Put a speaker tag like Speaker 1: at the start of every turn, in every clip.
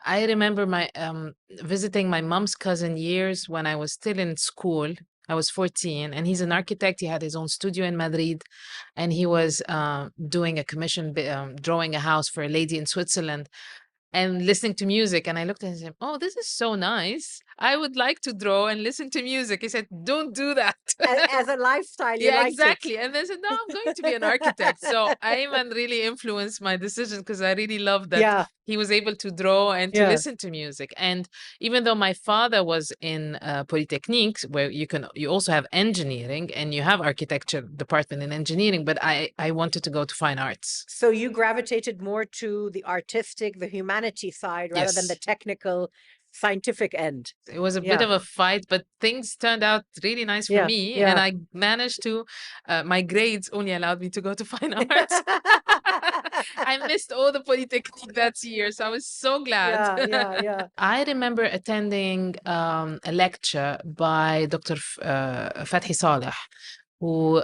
Speaker 1: I remember my visiting my mom's cousin years when I was still in school. I was 14, and he's an architect. He had his own studio in Madrid, and he was doing a commission, drawing a house for a lady in Switzerland, and listening to music. And I looked at him, oh, this is so nice. I would like to draw and listen to music. He said, don't do that.
Speaker 2: As a lifestyle, you
Speaker 1: Yeah,
Speaker 2: liked
Speaker 1: exactly. And I said, no, I'm going to be an architect. So Ayman really influenced my decision because I really loved that
Speaker 2: Yeah,
Speaker 1: he was able to draw and to
Speaker 2: yeah.
Speaker 1: listen to music. And even though my father was in Polytechnique, where you also have engineering and you have architecture department in engineering, but I wanted to go to fine arts.
Speaker 2: So you gravitated more to the artistic, the humanity side rather than the
Speaker 1: Yes.
Speaker 2: technical, scientific end.
Speaker 1: It was a bit
Speaker 2: Yeah,
Speaker 1: of a fight, but things turned out really nice for
Speaker 2: yeah,
Speaker 1: me. And
Speaker 2: yeah.
Speaker 1: I managed to, my grades only allowed me to go to fine arts. I missed all the Polytechnique that year, so I was so glad.
Speaker 2: Yeah, yeah, yeah.
Speaker 1: I remember attending a lecture by Dr. Fathi Saleh, who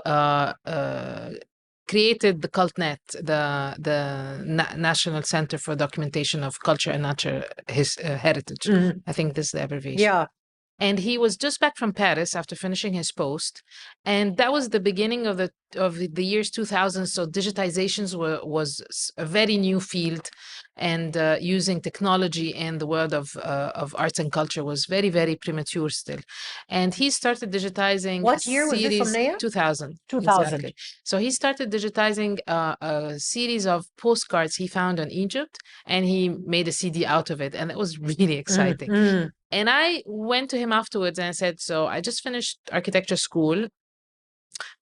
Speaker 1: created the CultNet, the National Center for Documentation of Culture and Natural Heritage.
Speaker 2: Mhm.
Speaker 1: I think this is the abbreviation.
Speaker 2: Yeah.
Speaker 1: And he was just back from Paris after finishing his post, and that was the beginning of the years 2000. So digitizations was a very new field, and using technology in the world of arts and culture was very premature still. And he started digitizing
Speaker 2: What year was this,
Speaker 1: series
Speaker 2: Omniya?
Speaker 1: 2000.
Speaker 2: 2000.
Speaker 1: Exactly. So he started digitizing a series of postcards he found on Egypt, and he made a CD out of it, and it was really exciting.
Speaker 2: Mm.
Speaker 1: And I went to him afterwards and I said, so I just finished architecture school.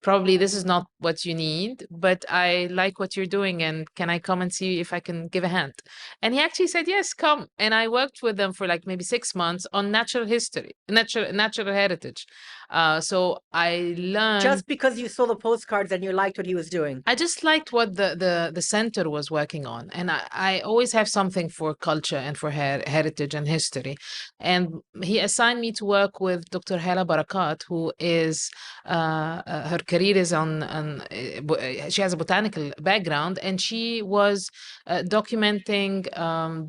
Speaker 1: Probably this is not what you need, but I like what you're doing. And can I come and see if I can give a hand? And he actually said, yes, come. And I worked with them for like maybe 6 months on natural history, natural heritage. So I learned.
Speaker 2: Just because you saw the postcards and you liked what he was doing.
Speaker 1: I just liked what the center was working on, and I always have something for culture and for heritage and history. And he assigned me to work with Dr. Hala Barakat, who is her career is she has a botanical background, and she was documenting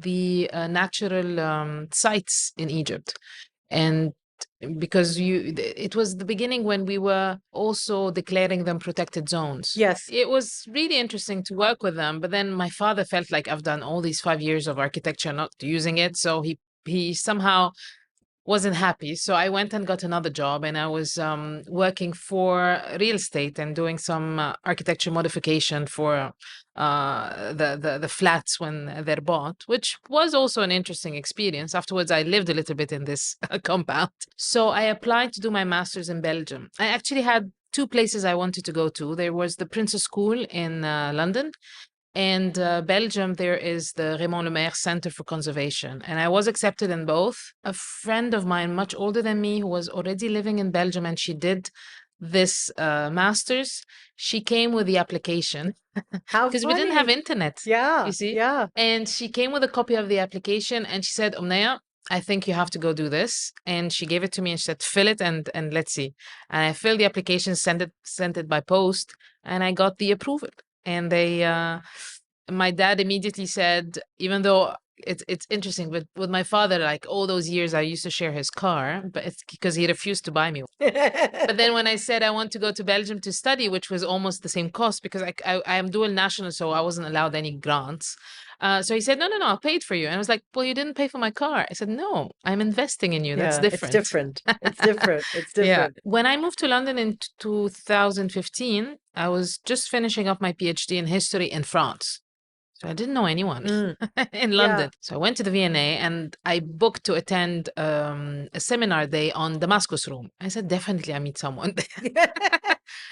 Speaker 1: the natural sites in Egypt. And because it was the beginning when we were also declaring them protected zones.
Speaker 2: Yes.
Speaker 1: It was really interesting to work with them, but then my father felt like I've done all these 5 years of architecture not using it, so he somehow wasn't happy. So I went and got another job, and I was working for real estate and doing some architecture modification for the flats when they're bought, which was also an interesting experience. Afterwards, I lived a little bit in this compound. So I applied to do my master's in Belgium. I actually had two places I wanted to go to. There was the Princess School in London, and Belgium, there is the Raymond Lemaire Center for Conservation. And I was accepted in both. A friend of mine, much older than me, who was already living in Belgium, and she did this master's, she came with the application.
Speaker 2: How
Speaker 1: Because we didn't have
Speaker 2: funny.
Speaker 1: internet,
Speaker 2: Yeah,
Speaker 1: you see?
Speaker 2: yeah.
Speaker 1: And she came with a copy of the application, and she said, Omniya, I think you have to go do this. And she gave it to me and she said, fill it and let's see. And I filled the application, sent it by post, and I got the approval. And my dad immediately said, even though it's interesting, but with my father, like all those years, I used to share his car, but it's because he refused to buy me one. But then when I said I want to go to Belgium to study, which was almost the same cost because I am dual national, so I wasn't allowed any grants. So he said, no, I'll pay it for you. And I was like, well, you didn't pay for my car. I said, no, I'm investing in you. That's different.
Speaker 2: It's different. It's different. It's
Speaker 1: Yeah.
Speaker 2: different.
Speaker 1: When I moved to London in 2015, I was just finishing up my PhD in history in France. So I didn't know anyone in London. So I went to the V&A and I booked to attend a seminar day on Damascus Room. I said, definitely I meet someone.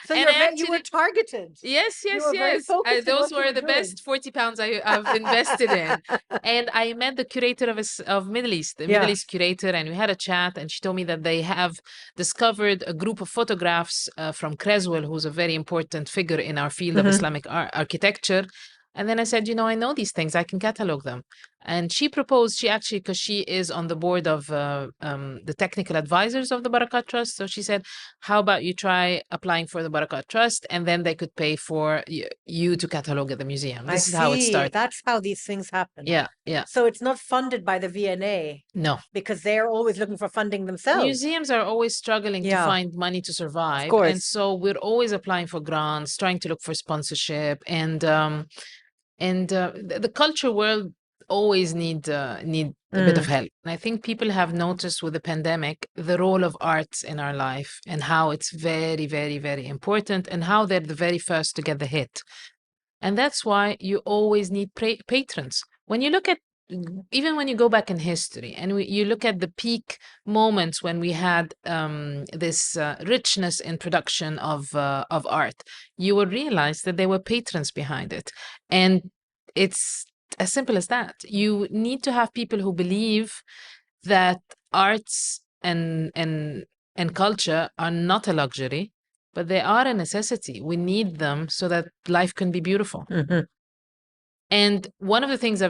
Speaker 2: So
Speaker 1: And
Speaker 2: you were targeted.
Speaker 1: Yes.
Speaker 2: You were very focused in
Speaker 1: Those
Speaker 2: what you
Speaker 1: were the
Speaker 2: doing.
Speaker 1: best 40 pounds I've invested in. And I met the curator of Middle East, the Middle East curator, and we had a chat. And she told me that they have discovered a group of photographs from Creswell, who's a very important figure in our field of Islamic architecture. And then I said, I know these things. I can catalog them. And she proposed, she actually, because she is on the board of the technical advisors of the Barakat Trust. So she said, how about you try applying for the Barakat Trust, and then they could pay for you to catalog at the museum.
Speaker 2: I
Speaker 1: This is how it
Speaker 2: see.
Speaker 1: started.
Speaker 2: That's how these things happen.
Speaker 1: Yeah, yeah.
Speaker 2: So it's not funded by the V&A
Speaker 1: No.
Speaker 2: because they're always looking for funding themselves.
Speaker 1: Museums are always struggling to
Speaker 2: Yeah.
Speaker 1: find money to survive.
Speaker 2: Of course.
Speaker 1: And so we're always applying for grants, trying to look for sponsorship. And the culture world always need a bit of help. And I think people have noticed with the pandemic the role of arts in our life and how it's very, very, very important, and how they're the very first to get the hit. And that's why you always need patrons. When you look at, even when you go back in history and you look at the peak moments when we had this richness in production of art, you will realize that there were patrons behind it. And it's as simple as that. You need to have people who believe that arts and culture are not a luxury, but they are a necessity. We need them so that life can be beautiful. And one of the things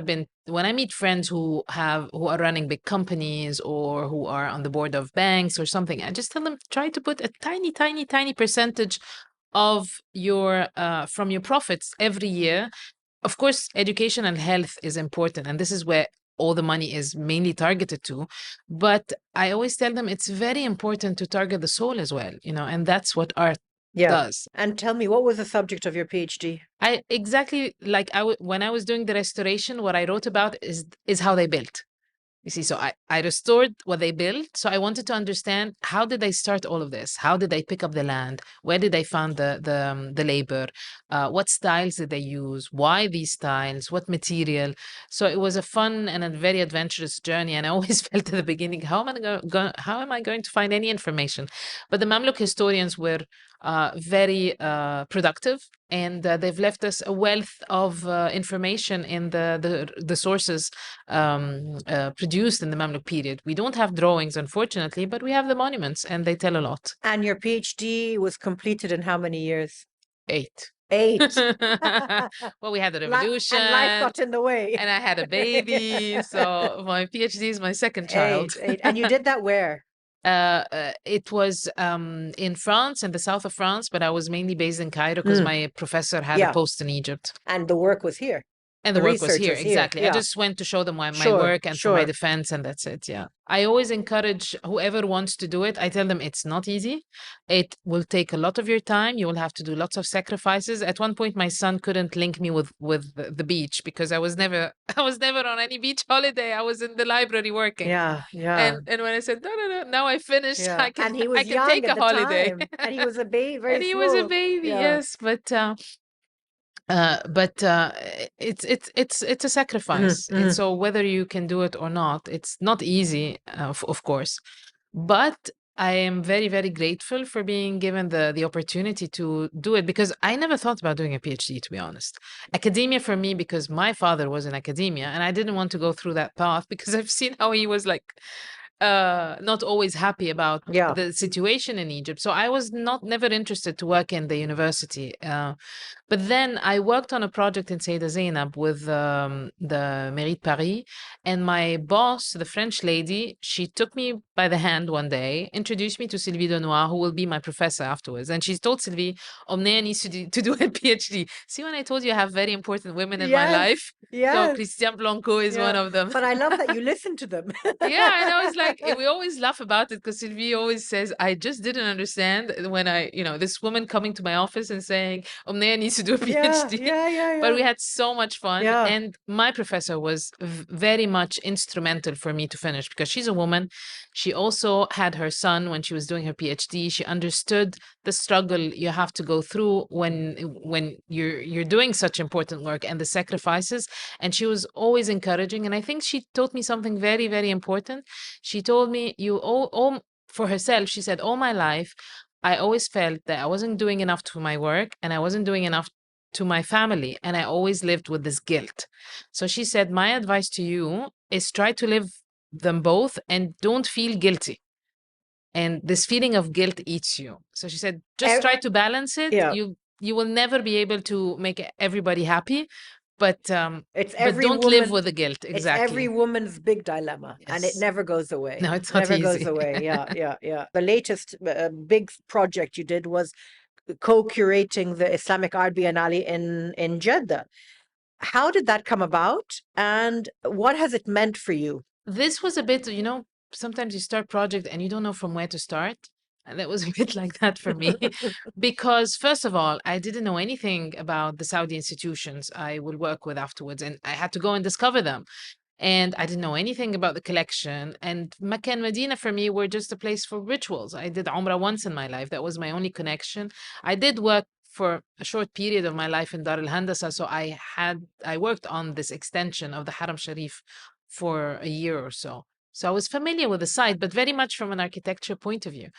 Speaker 1: when I meet friends who are running big companies or who are on the board of banks or something, I just tell them, try to put a tiny, tiny, tiny percentage of your from your profits every year. Of course, education and health is important, and this is where all the money is mainly targeted to. But I always tell them it's very important to target the soul as well, and that's what art does.
Speaker 2: And tell me, what was the subject of your PhD?
Speaker 1: When I was doing the restoration, what I wrote about is how they built. You see, so I restored what they built. So I wanted to understand, how did they start all of this? How did they pick up the land? Where did they find the labor? What styles did they use? Why these styles? What material? So it was a fun and a very adventurous journey. And I always felt at the beginning, how am I going to find any information? But the Mamluk historians were very productive, and they've left us a wealth of information in the sources produced in the Mamluk period. We don't have drawings, unfortunately, but we have the monuments, and they tell a lot.
Speaker 2: And your PhD was completed in how many years?
Speaker 1: 8.
Speaker 2: 8.
Speaker 1: Well, we had the revolution,
Speaker 2: and life got in the way,
Speaker 1: and I had a baby. So my PhD is my second child.
Speaker 2: 8. And you did that where?
Speaker 1: It was in France, in the south of France, but I was mainly based in Cairo because my professor had a post in Egypt.
Speaker 2: And the work was here.
Speaker 1: And the work was here, exactly. I just went to show them my work and for my defense, and that's it. Yeah. I always encourage whoever wants to do it. I tell them it's not easy. It will take a lot of your time. You will have to do lots of sacrifices. At one point, my son couldn't link me with the beach because I was never on any beach holiday. I was in the library working.
Speaker 2: Yeah.
Speaker 1: And when I said no, now I finished. I can take a holiday.
Speaker 2: And he was a baby. Very
Speaker 1: and he was a baby. Yes, but it's a sacrifice. And so whether you can do it or not, it's not easy, of course. But I am very, very grateful for being given the opportunity to do it, because I never thought about doing a PhD, to be honest. Academia for me, because my father was in academia, and I didn't want to go through that path because I've seen how he was not always happy about the situation in Egypt. So I was never interested to work in the university. But then I worked on a project in Sayyidah Zainab with the Mairie de Paris. And my boss, the French lady, she took me by the hand one day, introduced me to Sylvie Denoir, who will be my professor afterwards. And she told Sylvie, Omniya needs to do a PhD. See, when I told you I have very important women in my life? So Christian Blanco is one of them.
Speaker 2: But I love that you listen to them.
Speaker 1: Yeah, and I was like, we always laugh about it because Sylvie always says, I just didn't understand when this woman coming to my office and saying, Omniya needs to do a PhD. But we had so much fun. And my professor was very much instrumental for me to finish, because she's a woman. She also had her son when she was doing her PhD. She understood the struggle you have to go through when you're doing such important work and the sacrifices. And she was always encouraging. And I think she taught me something very, very important. She told me, for herself, she said, all my life, I always felt that I wasn't doing enough to my work and I wasn't doing enough to my family. And I always lived with this guilt. So she said, my advice to you is try to live them both and don't feel guilty. And this feeling of guilt eats you. So she said, just try to balance it. You will never be able to make everybody happy,
Speaker 2: It's
Speaker 1: but
Speaker 2: every
Speaker 1: don't live
Speaker 2: woman.
Speaker 1: with the guilt.
Speaker 2: It's every
Speaker 1: Exactly.
Speaker 2: woman's big dilemma, and it
Speaker 1: Yes.
Speaker 2: never goes
Speaker 1: No,
Speaker 2: away.
Speaker 1: it's
Speaker 2: It
Speaker 1: not
Speaker 2: never goes
Speaker 1: easy.
Speaker 2: away. Yeah, yeah, yeah. The latest big project you did was co-curating the Islamic Art Biennale in Jeddah. How did that come about, and what has it meant for you?
Speaker 1: This was a bit, sometimes you start project and you don't know from where to start. And that was a bit like that for me. Because first of all, I didn't know anything about the Saudi institutions I will work with afterwards, and I had to go and discover them. And I didn't know anything about the collection. And Mecca and Medina for me were just a place for rituals. I did Umrah once in my life. That was my only connection. I did work for a short period of my life in Dar al Handasa. So I worked on this extension of the Haram Sharif for a year or so. So I was familiar with the site, but very much from an architecture point of view.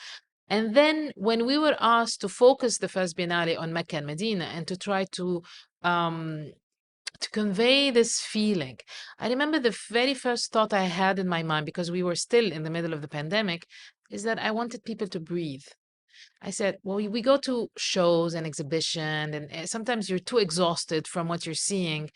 Speaker 1: And then when we were asked to focus the first Biennale on Mecca and Medina and to try um, to convey this feeling. I remember the very first thought I had in my mind, because we were still in the middle of the pandemic, is that I wanted people to breathe. I said, well, we go to shows and exhibition, and sometimes you're too exhausted from what you're seeing.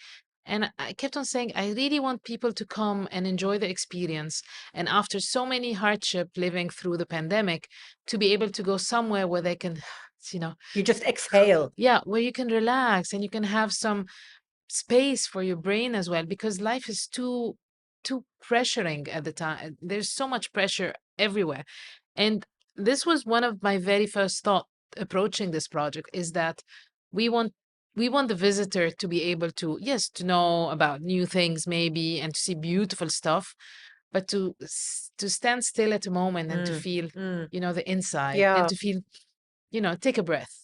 Speaker 1: And I kept on saying, I really want people to come and enjoy the experience. And after so many hardship living through the pandemic, to be able to go somewhere where they can, you know,
Speaker 2: You just exhale.
Speaker 1: yeah, where you can relax and you can have some space for your brain as well, because life is too pressuring at the time. There's so much pressure everywhere. And this was one of my very first thought approaching this project, is that we want we want the visitor to be able to, yes, to know about new things maybe and to see beautiful stuff, but to stand still at a moment and to
Speaker 2: Mm,
Speaker 1: feel,
Speaker 2: mm.
Speaker 1: the inside, and
Speaker 2: Yeah.
Speaker 1: to feel, take a breath.